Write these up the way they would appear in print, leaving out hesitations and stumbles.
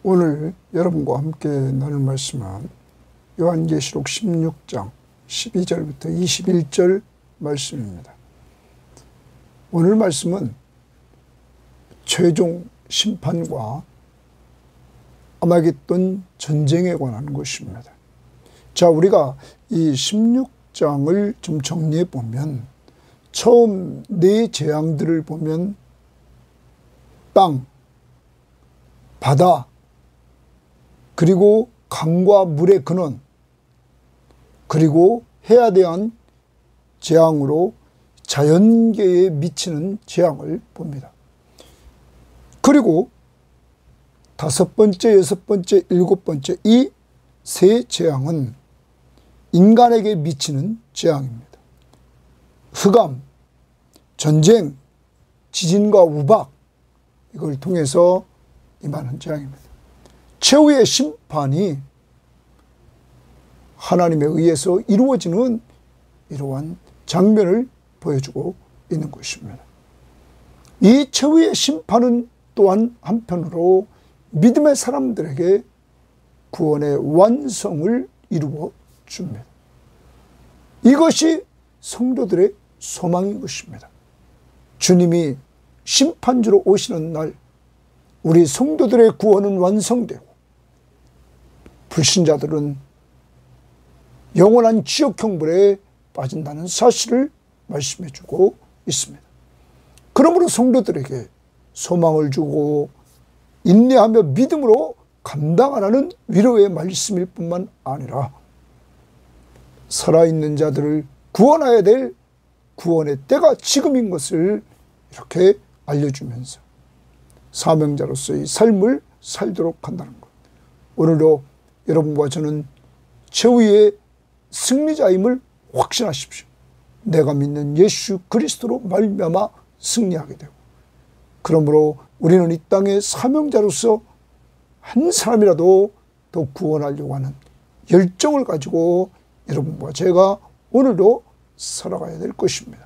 오늘 여러분과 함께 나눌 말씀은 요한계시록 16장 12절부터 21절 말씀입니다. 오늘 말씀은 최종 심판과 아마겟돈 전쟁에 관한 것입니다. 자, 우리가 이 16장을 좀 정리해 보면 처음 네 재앙들을 보면 땅, 바다, 그리고 강과 물의 근원, 그리고 해에 대한 재앙으로 자연계에 미치는 재앙을 봅니다. 그리고 다섯 번째, 여섯 번째, 일곱 번째 이 세 재앙은 인간에게 미치는 재앙입니다. 흑암, 전쟁, 지진과 우박, 이걸 통해서 임하는 재앙입니다. 최후의 심판이 하나님에 의해서 이루어지는 이러한 장면을 보여주고 있는 것입니다. 이 최후의 심판은 또한 한편으로 믿음의 사람들에게 구원의 완성을 이루어 줍니다. 이것이 성도들의 소망인 것입니다. 주님이 심판주로 오시는 날 우리 성도들의 구원은 완성되고 불신자들은 영원한 지옥 형벌에 빠진다는 사실을 말씀해 주고 있습니다. 그러므로 성도들에게 소망을 주고 인내하며 믿음으로 감당하라는 위로의 말씀일 뿐만 아니라 살아있는 자들을 구원해야 될 구원의 때가 지금인 것을 이렇게 알려주면서 사명자로서의 삶을 살도록 한다는 것. 오늘도 여러분과 저는 최후의 승리자임을 확신하십시오. 내가 믿는 예수 그리스도로 말미암아 승리하게 되고, 그러므로 우리는 이 땅의 사명자로서 한 사람이라도 더 구원하려고 하는 열정을 가지고 여러분과 제가 오늘도 살아가야 될 것입니다.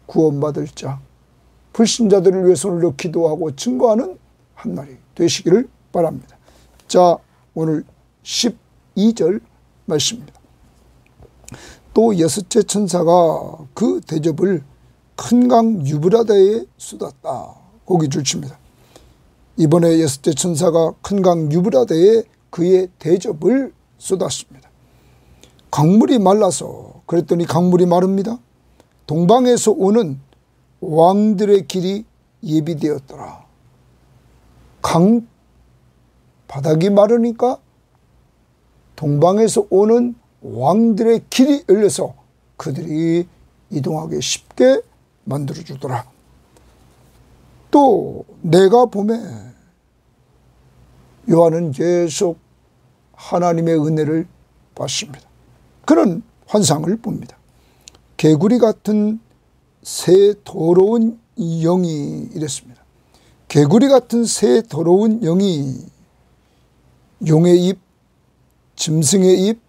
구원받을 자, 불신자들을 위해서 오늘도 기도하고 증거하는 한 날이 되시기를 바랍니다. 자, 오늘 12절 말씀입니다. 또 여섯째 천사가 그 대접을 큰 강 유브라데에 쏟았다. 거기 줄칩니다. 이번에 여섯째 천사가 큰 강 유브라데에 그의 대접을 쏟았습니다. 강물이 말라서, 그랬더니 강물이 마릅니다. 동방에서 오는 왕들의 길이 예비되었더라. 강 바닥이 마르니까 동방에서 오는 왕들의 길이 열려서 그들이 이동하기 쉽게 만들어주더라. 또 내가 봄에 요한은 계속 하나님의 은혜를 받습니다. 그런 환상을 봅니다. 개구리 같은 새 더러운 영이 이랬습니다. 개구리 같은 새 더러운 영이 용의 입, 짐승의 입,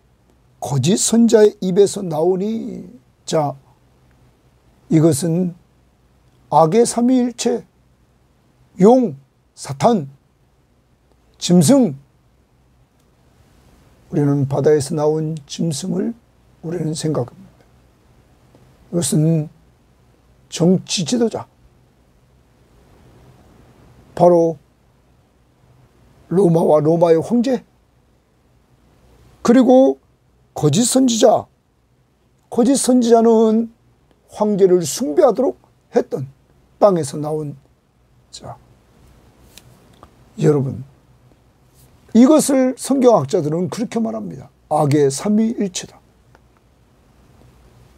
거짓 선자의 입에서 나오니, 자, 이것은 악의 삼위일체, 용, 사탄, 짐승, 우리는 바다에서 나온 짐승을 우리는 생각합니다. 이것은 정치 지도자, 바로 로마와 로마의 황제, 그리고 거짓 선지자, 거짓 선지자는 황제를 숭배하도록 했던 땅에서 나온 자. 여러분, 이것을 성경학자들은 그렇게 말합니다. 악의 삼위일체다.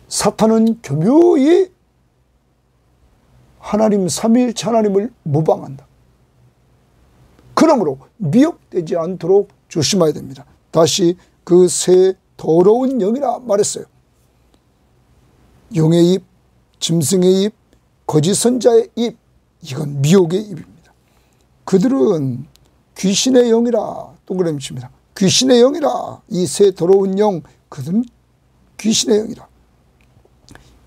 사탄은 교묘히 하나님 삼위일체 하나님을 모방한다. 그러므로 미혹되지 않도록 조심해야 됩니다. 다시 그 새 더러운 영이라 말했어요. 용의 입, 짐승의 입, 거짓 선자의 입, 이건 미혹의 입입니다. 그들은 귀신의 영이라 동그라미 칩니다. 귀신의 영이라, 이 새 더러운 영, 그들은 귀신의 영이라.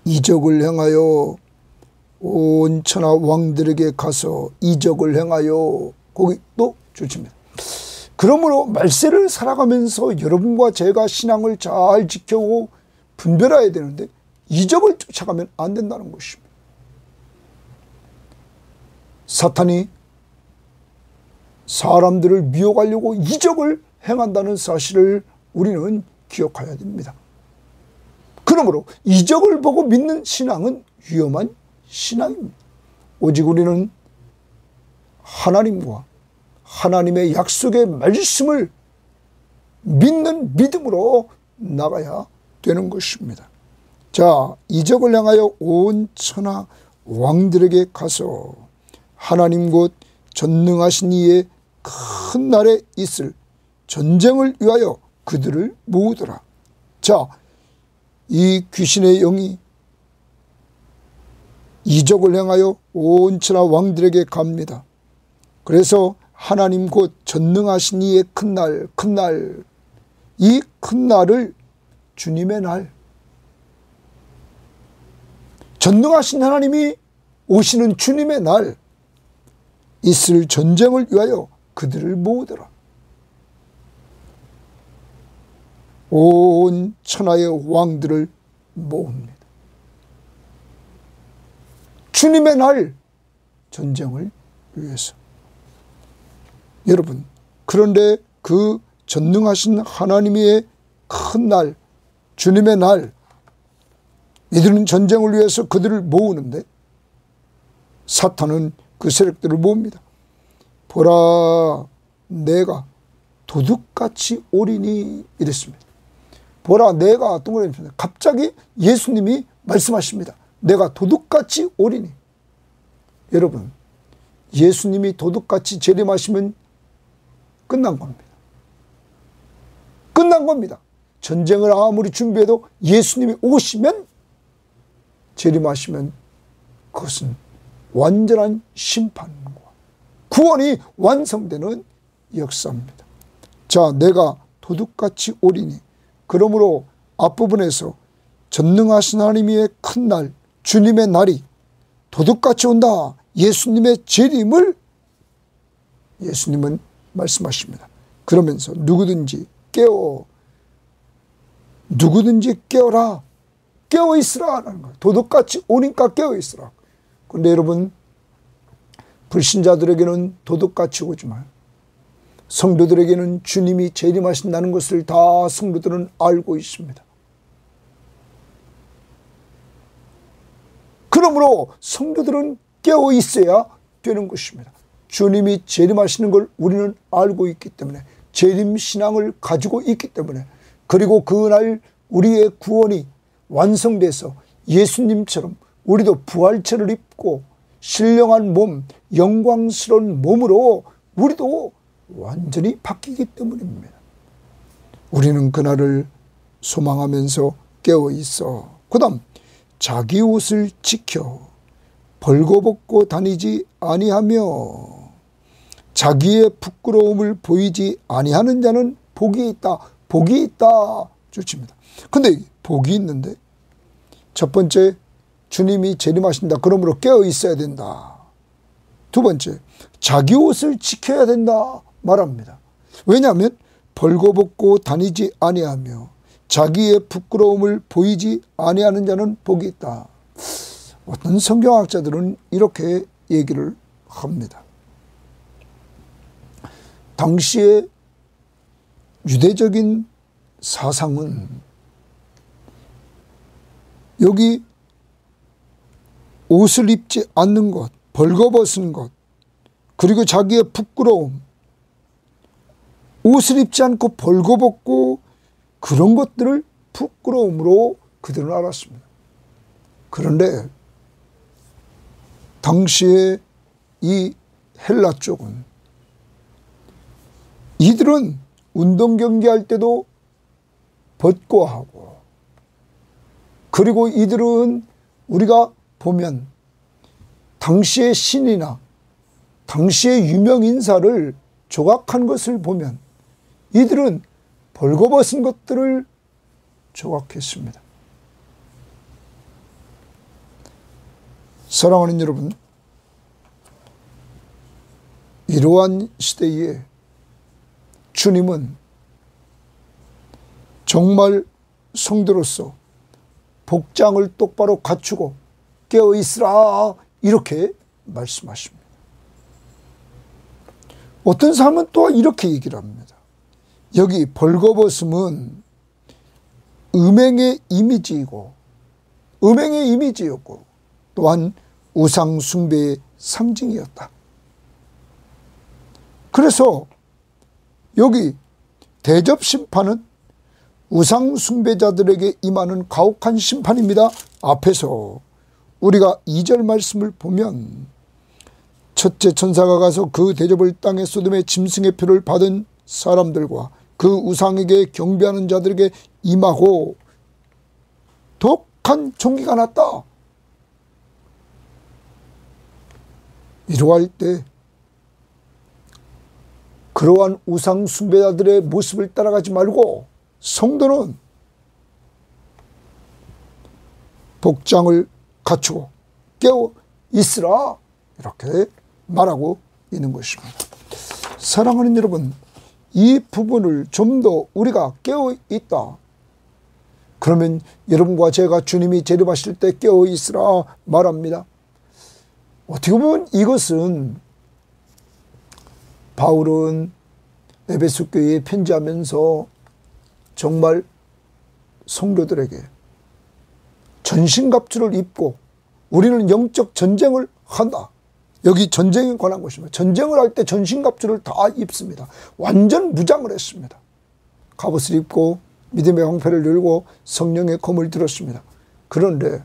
이적을 행하여 온 천하 왕들에게 가서 이적을 행하여, 거기 또 줄칩니다. 그러므로 말세를 살아가면서 여러분과 제가 신앙을 잘 지켜오고 분별해야 되는데 이적을 쫓아가면 안 된다는 것입니다. 사탄이 사람들을 미혹하려고 이적을 행한다는 사실을 우리는 기억해야 됩니다. 그러므로 이적을 보고 믿는 신앙은 위험한 신앙입니다. 오직 우리는 하나님과 하나님의 약속의 말씀을 믿는 믿음으로 나가야 되는 것입니다. 자, 이적을 향하여 온 천하 왕들에게 가서 하나님 곧 전능하신 이의 큰 날에 있을 전쟁을 위하여 그들을 모으더라. 자, 이 귀신의 영이 이적을 향하여 온 천하 왕들에게 갑니다. 그래서 하나님 곧 전능하신 이의 큰 날, 이 큰 날을 주님의 날, 전능하신 하나님이 오시는 주님의 날 있을 전쟁을 위하여 그들을 모으더라. 온 천하의 왕들을 모읍니다. 주님의 날 전쟁을 위해서. 여러분, 그런데 그 전능하신 하나님의 큰 날, 주님의 날, 이들은 전쟁을 위해서 그들을 모으는데 사탄은 그 세력들을 모읍니다. 보라, 내가 도둑같이 오리니 이랬습니다. 보라, 내가 동그라미. 갑자기 예수님이 말씀하십니다. 내가 도둑같이 오리니. 여러분, 예수님이 도둑같이 재림하시면 끝난 겁니다. 끝난 겁니다. 전쟁을 아무리 준비해도 예수님이 오시면, 재림하시면 그것은 완전한 심판과 구원이 완성되는 역사입니다. 자, 내가 도둑같이 오리니. 그러므로 앞부분에서 전능하신 하나님의 큰 날, 주님의 날이 도둑같이 온다. 예수님의 재림을 예수님은 말씀하십니다. 그러면서 누구든지 깨어라. 깨어 있으라. 라는 거예요. 도둑같이 오니까 깨어 있으라. 그런데 여러분, 불신자들에게는 도둑같이 오지만 성도들에게는 주님이 재림하신다는 것을 다 성도들은 알고 있습니다. 그러므로 성도들은 깨어 있어야 되는 것입니다. 주님이 재림하시는 걸 우리는 알고 있기 때문에, 재림신앙을 가지고 있기 때문에, 그리고 그날 우리의 구원이 완성돼서 예수님처럼 우리도 부활체를 입고 신령한 몸, 영광스러운 몸으로 우리도 완전히 바뀌기 때문입니다. 우리는 그날을 소망하면서 깨어 있어. 그 다음, 자기 옷을 지켜 벌거벗고 다니지 아니하며 자기의 부끄러움을 보이지 아니하는 자는 복이 있다. 복이 있다. 좋습니다. 근데 복이 있는데 첫 번째, 주님이 재림하신다. 그러므로 깨어 있어야 된다. 두 번째, 자기 옷을 지켜야 된다 말합니다. 왜냐하면 벌거벗고 다니지 아니하며 자기의 부끄러움을 보이지 아니하는 자는 복이 있다. 어떤 성경학자들은 이렇게 얘기를 합니다. 당시의 유대적인 사상은 여기 옷을 입지 않는 것, 벌거벗은 것, 그리고 자기의 부끄러움, 옷을 입지 않고 벌거벗고 그런 것들을 부끄러움으로 그들은 알았습니다. 그런데 당시에 이 헬라 쪽은 이들은 운동 경기할 때도 벗고 하고, 그리고 이들은 우리가 보면 당시의 신이나 당시의 유명 인사를 조각한 것을 보면 이들은 벌거벗은 것들을 조각했습니다. 사랑하는 여러분, 이러한 시대에 주님은 정말 성도로서 복장을 똑바로 갖추고 깨어 있으라 이렇게 말씀하십니다. 어떤 사람은 또 이렇게 얘기를 합니다. 여기 벌거벗음은 음행의 이미지이고 음행의 이미지였고 또한 우상 숭배의 상징이었다. 그래서 여기 대접 심판은 우상 숭배자들에게 임하는 가혹한 심판입니다. 앞에서 우리가 2절 말씀을 보면 첫째 천사가 가서 그 대접을 땅에 소돔의 짐승의 표를 받은 사람들과 그 우상에게 경배하는 자들에게 임하고 독한 총기가 났다. 이러할 때 그러한 우상 숭배자들의 모습을 따라가지 말고 성도는 복장을 갖추고 깨어 있으라 이렇게 말하고 있는 것입니다. 사랑하는 여러분, 이 부분을 좀 더 우리가 깨어 있다. 그러면 여러분과 제가 주님이 재림하실 때 깨어 있으라 말합니다. 어떻게 보면 이것은 바울은 에베소 교회에 편지하면서 정말 성도들에게 전신갑주를 입고 우리는 영적 전쟁을 한다. 여기 전쟁에 관한 것입니다. 전쟁을 할 때 전신갑주를 다 입습니다. 완전 무장을 했습니다. 갑옷을 입고 믿음의 방패를 들고 성령의 검을 들었습니다. 그런데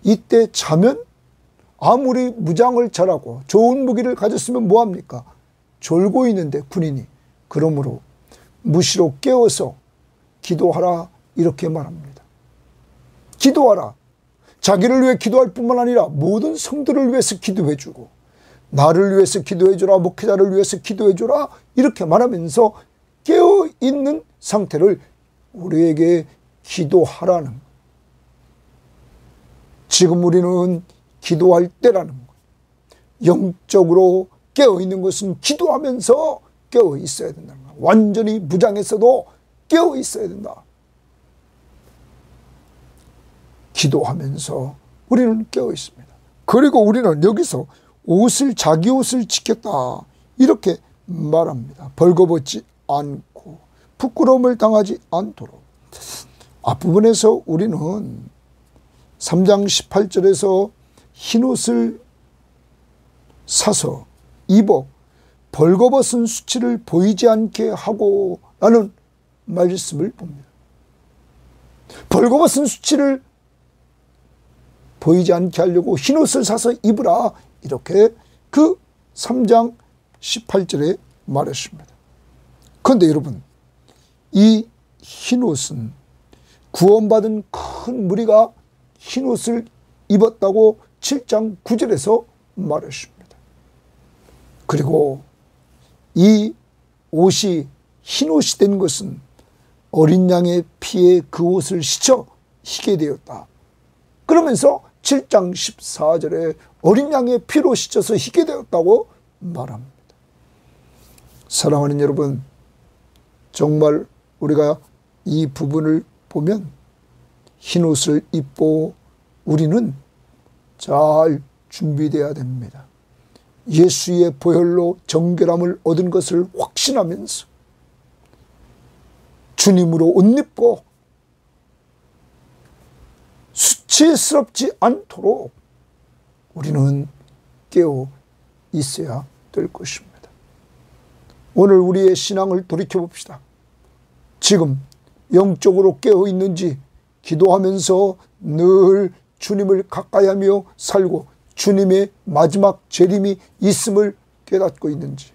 이때 자면 아무리 무장을 잘하고 좋은 무기를 가졌으면 뭐합니까? 졸고 있는데 군인이. 그러므로 무시로 깨워서 기도하라 이렇게 말합니다. 기도하라. 자기를 위해 기도할 뿐만 아니라 모든 성도를 위해서 기도해주고 나를 위해서 기도해주라, 목회자를 위해서 기도해주라 이렇게 말하면서 깨어있는 상태를 우리에게 기도하라는 것. 지금 우리는 기도할 때라는 것. 영적으로 깨어있는 것은 기도하면서 깨어있어야 된다는 것. 완전히 무장했어도 깨어있어야 된다. 기도하면서 우리는 깨어 있습니다. 그리고 우리는 여기서 자기 옷을 지켰다 이렇게 말합니다. 벌거벗지 않고 부끄러움을 당하지 않도록. 앞부분에서 우리는 3장 18절에서 흰옷을 사서 입어 벌거벗은 수치를 보이지 않게 하고 라는 말씀을 봅니다. 벌거벗은 수치를 보이지 않게 하려고 흰옷을 사서 입으라 이렇게 그 3장 18절에 말했습니다. 그런데 여러분, 이 흰옷은 구원받은 큰 무리가 흰옷을 입었다고 7장 9절에서 말했습니다. 그리고 이 옷이 흰옷이 된 것은 어린 양의 피에 그 옷을 씻어 희게 되었다. 그러면서 7장 14절에 어린 양의 피로 씻어서 희게 되었다고 말합니다. 사랑하는 여러분, 정말 우리가 이 부분을 보면 흰옷을 입고 우리는 잘 준비되어야 됩니다. 예수의 보혈로 정결함을 얻은 것을 확신하면서 주님으로 옷 입고 수치스럽지 않도록 우리는 깨어 있어야 될 것입니다. 오늘 우리의 신앙을 돌이켜봅시다. 지금 영적으로 깨어 있는지, 기도하면서 늘 주님을 가까이하며 살고 주님의 마지막 재림이 있음을 깨닫고 있는지,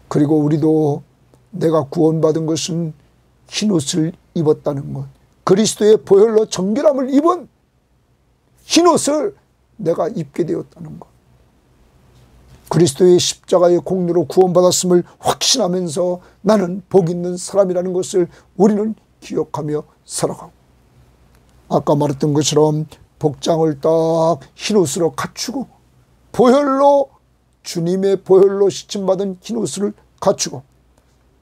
그리고 우리도 내가 구원받은 것은 흰옷을 입었다는 것, 그리스도의 보혈로 정결함을 입은 흰옷을 내가 입게 되었다는 것, 그리스도의 십자가의 공로로 구원받았음을 확신하면서 나는 복 있는 사람이라는 것을 우리는 기억하며 살아가고, 아까 말했던 것처럼 복장을 딱 흰옷으로 갖추고 보혈로, 주님의 보혈로 씻음받은 흰옷을 갖추고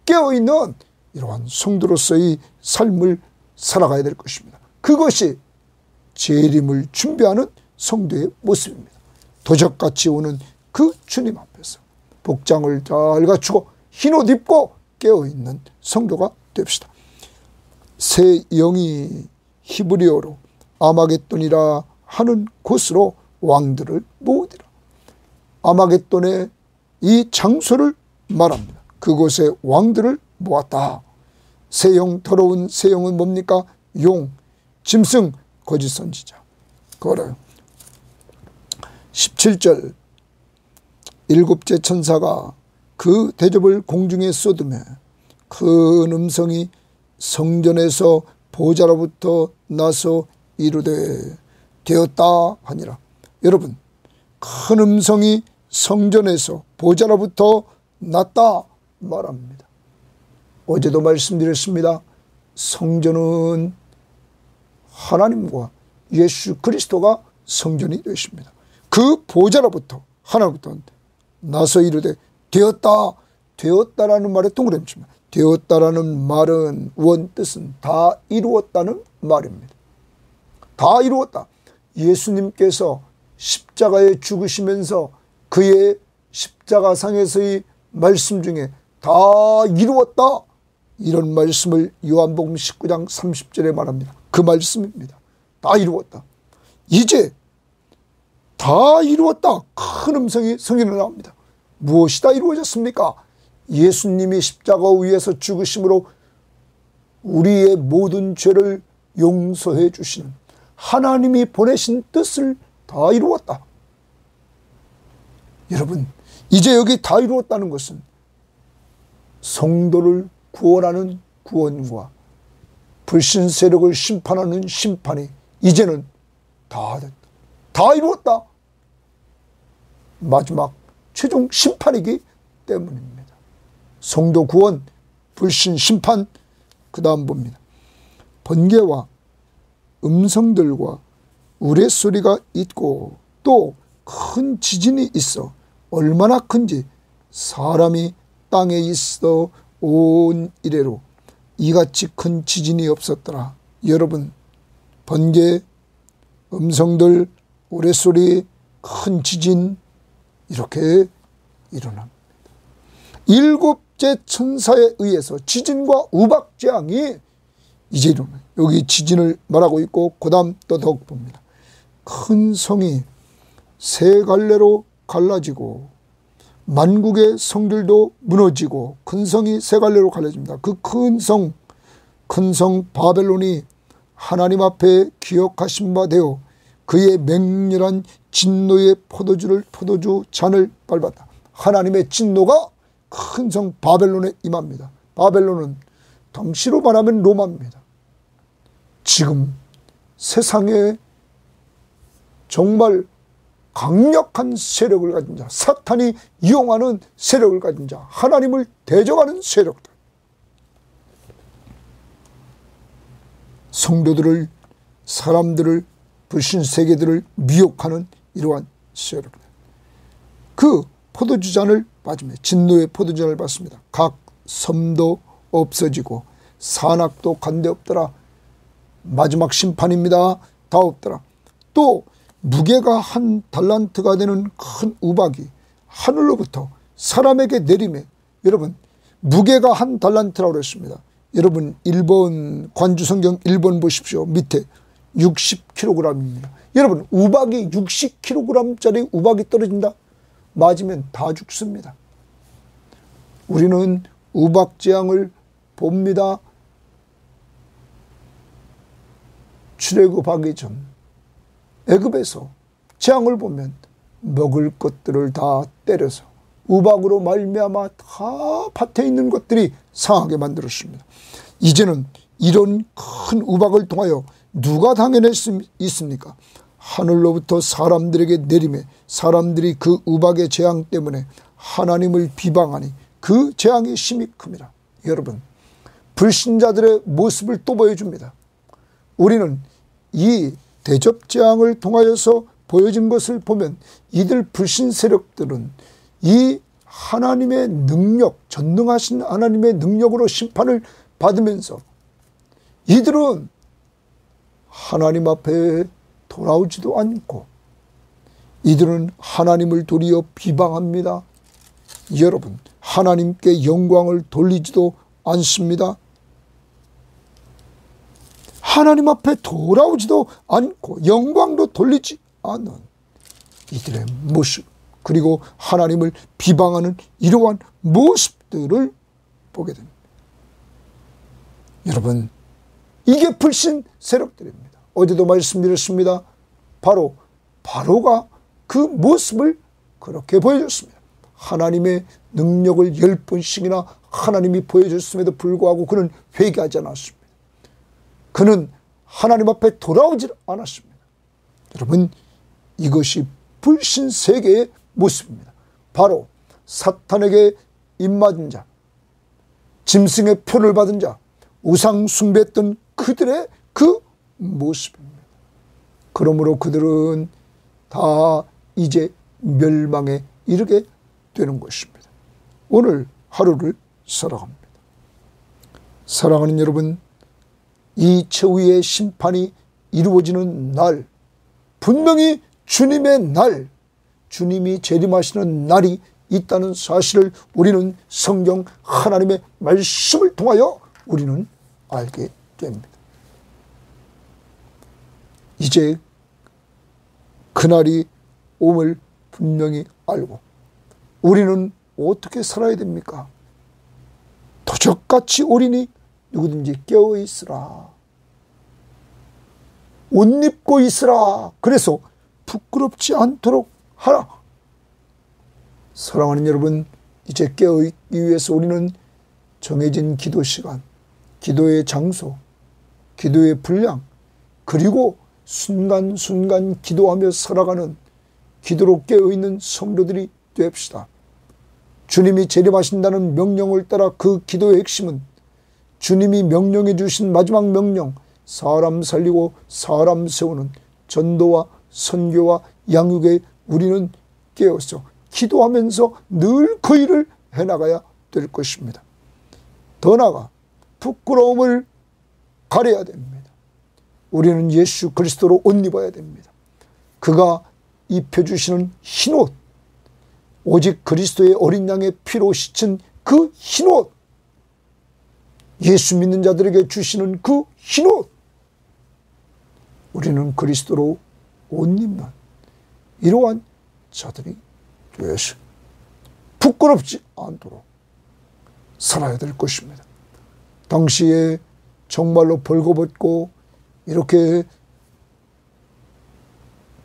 깨어있는 이러한 성도로서의 삶을 살아가야 될 것입니다. 그것이 재림을 준비하는 성도의 모습입니다. 도적같이 오는 그 주님 앞에서 복장을 잘 갖추고 흰옷 입고 깨어있는 성도가 됩시다. 새 영이 히브리어로 아마겟돈이라 하는 곳으로 왕들을 모으리라. 아마겟돈의 이 장소를 말합니다. 그곳에 왕들을 모았다. 새 영, 더러운 새 영은 뭡니까? 용, 짐승, 거짓 선지자. 그거를 17절 일곱째 천사가 그 대접을 공중에 쏟으며 큰 음성이 성전에서 보좌로부터 나서 이르되 되었다 하니라. 여러분, 큰 음성이 성전에서 보좌로부터 났다 말합니다. 어제도 말씀드렸습니다. 성전은 하나님과 예수 그리스도가 성전이 되십니다. 그 보좌로부터 하나님부터 나서 이르되 되었다라는 말에 동그라미 칩니다. 되었다라는 말은 원뜻은 다 이루었다는 말입니다. 다 이루었다. 예수님께서 십자가에 죽으시면서 그의 십자가상에서의 말씀 중에 다 이루었다, 이런 말씀을 요한복음 19장 30절에 말합니다. 그 말씀입니다. 다 이루었다. 이제 다 이루었다. 큰 음성이 성경에 나옵니다. 무엇이 다 이루어졌습니까? 예수님이 십자가 위에서 죽으심으로 우리의 모든 죄를 용서해 주시는 하나님이 보내신 뜻을 다 이루었다. 여러분, 이제 여기 다 이루었다는 것은 성도를 구원하는 구원과 불신 세력을 심판하는 심판이 이제는 다 됐다. 다 이루었다. 마지막 최종 심판이기 때문입니다. 성도 구원, 불신 심판, 그 다음 봅니다. 번개와 음성들과 우레소리가 있고 또 큰 지진이 있어 얼마나 큰지 사람이 땅에 있어 온 이래로 이같이 큰 지진이 없었더라. 여러분, 번개, 음성들, 우레소리, 큰 지진 이렇게 일어납니다. 일곱째 천사에 의해서 지진과 우박재앙이 이제 일어나요. 여기 지진을 말하고 있고 그 다음 또 더욱 봅니다. 큰 성이 세 갈래로 갈라지고 만국의 성들도 무너지고 큰 성이 세 갈래로 갈라집니다. 그 큰 성 바벨론이 하나님 앞에 기억하신 바 되어 그의 맹렬한 진노의 포도주 잔을 밟았다. 하나님의 진노가 큰 성 바벨론에 임합니다. 바벨론은 당시로 말하면 로마입니다. 지금 세상에 정말 강력한 세력을 가진 자, 사탄이 이용하는 세력을 가진 자, 하나님을 대적하는 세력들, 성도들을, 사람들을, 불신 세계들을 미혹하는 이러한 세력들. 그 포도주잔을 맞으며 진노의 포도주잔을 받습니다. 각 섬도 없어지고 산악도 간데 없더라. 마지막 심판입니다. 다 없더라. 또 무게가 한 달란트가 되는 큰 우박이 하늘로부터 사람에게 내리매, 여러분, 무게가 한 달란트라고 그랬습니다. 여러분, 1번 관주성경 1번 보십시오. 밑에 60kg입니다. 여러분, 우박이 60kg짜리 우박이 떨어진다? 맞으면 다 죽습니다. 우리는 우박재앙을 봅니다. 출애굽하기 전 애굽에서 재앙을 보면 먹을 것들을 다 때려서 우박으로 말미암아 다 밭에 있는 것들이 상하게 만들었습니다. 이제는 이런 큰 우박을 통하여 누가 당해낼 수 있습니까? 하늘로부터 사람들에게 내리매 사람들이 그 우박의 재앙 때문에 하나님을 비방하니 그 재앙이 심히 큽니다. 여러분, 불신자들의 모습을 또 보여줍니다. 우리는 이 대접재앙을 통하여서 보여진 것을 보면 이들 불신 세력들은 이 하나님의 능력, 전능하신 하나님의 능력으로 심판을 받으면서 이들은 하나님 앞에 돌아오지도 않고 이들은 하나님을 도리어 비방합니다. 여러분, 하나님께 영광을 돌리지도 않습니다. 하나님 앞에 돌아오지도 않고 영광도 돌리지 않은 이들의 모습, 그리고 하나님을 비방하는 이러한 모습들을 보게 됩니다. 여러분, 이게 불신 세력들입니다. 어제도 말씀드렸습니다. 바로 바로가 그 모습을 그렇게 보여줬습니다. 하나님의 능력을 10번씩이나 하나님이 보여줬음에도 불구하고 그는 회개하지 않았습니다. 그는 하나님 앞에 돌아오지 않았습니다. 여러분, 이것이 불신 세계의 모습입니다. 바로 사탄에게 입맞은 자, 짐승의 표를 받은 자, 우상 숭배했던 그들의 그 모습입니다. 그러므로 그들은 다 이제 멸망에 이르게 되는 것입니다. 오늘 하루를 살아갑니다. 사랑하는 여러분, 이 최후의 심판이 이루어지는 날, 분명히 주님의 날, 주님이 재림하시는 날이 있다는 사실을 우리는 성경 하나님의 말씀을 통하여 우리는 알게 됩니다. 이제 그날이 옴을 분명히 알고 우리는 어떻게 살아야 됩니까? 도적같이 오리니 누구든지 깨어있으라. 옷 입고 있으라. 그래서 부끄럽지 않도록 하라. 사랑하는 여러분, 이제 깨어있기 위해서 우리는 정해진 기도 시간, 기도의 장소, 기도의 분량, 그리고 순간순간 기도하며 살아가는 기도로 깨어있는 성도들이 됩시다. 주님이 재림하신다는 명령을 따라 그 기도의 핵심은 주님이 명령해 주신 마지막 명령, 사람 살리고 사람 세우는 전도와 선교와 양육에 우리는 깨어서 기도하면서 늘 그 일을 해나가야 될 것입니다. 더 나아가 부끄러움을 가려야 됩니다. 우리는 예수 그리스도로 옷 입어야 됩니다. 그가 입혀주시는 흰옷, 오직 그리스도의 어린 양의 피로 씻은 그 흰옷, 예수 믿는 자들에게 주시는 그 흰옷, 우리는 그리스도로 옷 입는 이러한 자들이 되어서 부끄럽지 않도록 살아야 될 것입니다. 당시에 정말로 벌거벗고 이렇게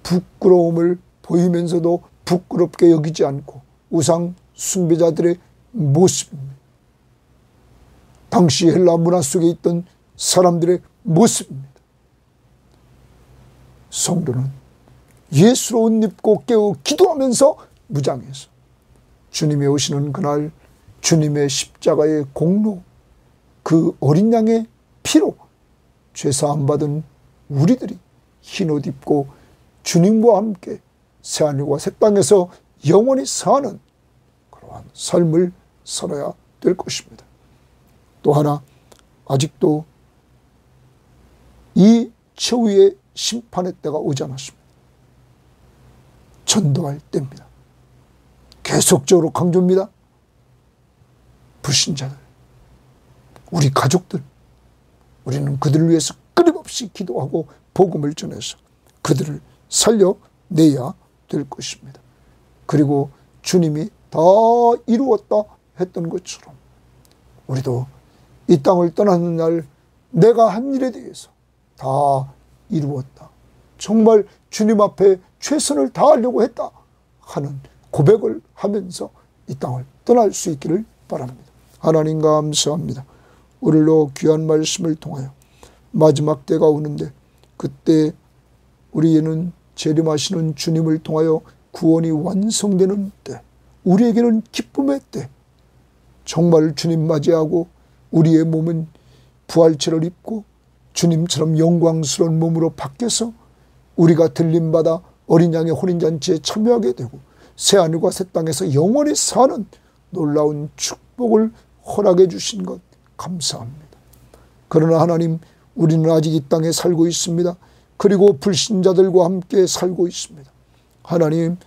부끄러움을 보이면서도 부끄럽게 여기지 않고 우상 숭배자들의 모습입니다. 당시 헬라 문화 속에 있던 사람들의 모습입니다. 성도는 예수로 옷 입고 깨어 기도하면서 무장해서 주님이 오시는 그날 주님의 십자가의 공로, 그 어린 양의 피로 죄사함 받은 우리들이 흰옷 입고 주님과 함께 새하늘과 새 땅에서 영원히 사는 그러한 삶을 살아야 될 것입니다. 또 하나, 아직도 이 최후의 심판의 때가 오지 않았습니다. 전도할 때입니다. 계속적으로 강조입니다. 불신자들, 우리 가족들, 우리는 그들을 위해서 끊임없이 기도하고 복음을 전해서 그들을 살려내야 될 것입니다. 그리고 주님이 다 이루었다 했던 것처럼 우리도 이 땅을 떠나는 날 내가 한 일에 대해서 다 이루었다, 정말 주님 앞에 최선을 다하려고 했다 하는 고백을 하면서 이 땅을 떠날 수 있기를 바랍니다. 하나님 감사합니다. 오늘도 귀한 말씀을 통하여 마지막 때가 오는데 그때 우리에는 재림하시는 주님을 통하여 구원이 완성되는 때, 우리에게는 기쁨의 때, 정말 주님 맞이하고 우리의 몸은 부활체를 입고 주님처럼 영광스러운 몸으로 바뀌어서 우리가 들림받아 어린 양의 혼인잔치에 참여하게 되고 새하늘과 새 땅에서 영원히 사는 놀라운 축복을 허락해 주신 것 감사합니다. 그러나 하나님, 우리는 아직 이 땅에 살고 있습니다. 그리고 불신자들과 함께 살고 있습니다. 하나님,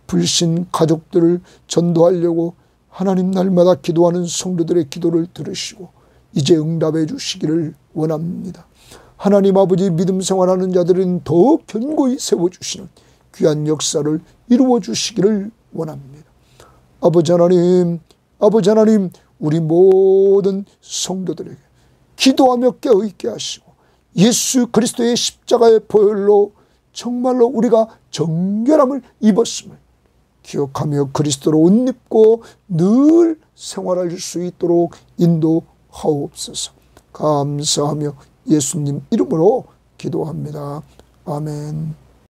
불신 가족들을 전도하려고 하나님 날마다 기도하는 성도들의 기도를 들으시고 이제 응답해 주시기를 원합니다. 하나님 아버지, 믿음 생활하는 자들은 더 견고히 세워주시는 귀한 역사를 이루어 주시기를 원합니다. 아버지 하나님, 우리 모든 성도들에게 기도하며 깨어있게 하시고 예수 그리스도의 십자가의 보혈로 정말로 우리가 정결함을 입었음을 기억하며 그리스도로 옷 입고 늘 생활할 수 있도록 인도하옵소서. 감사하며 예수님 이름으로 기도합니다. 아멘.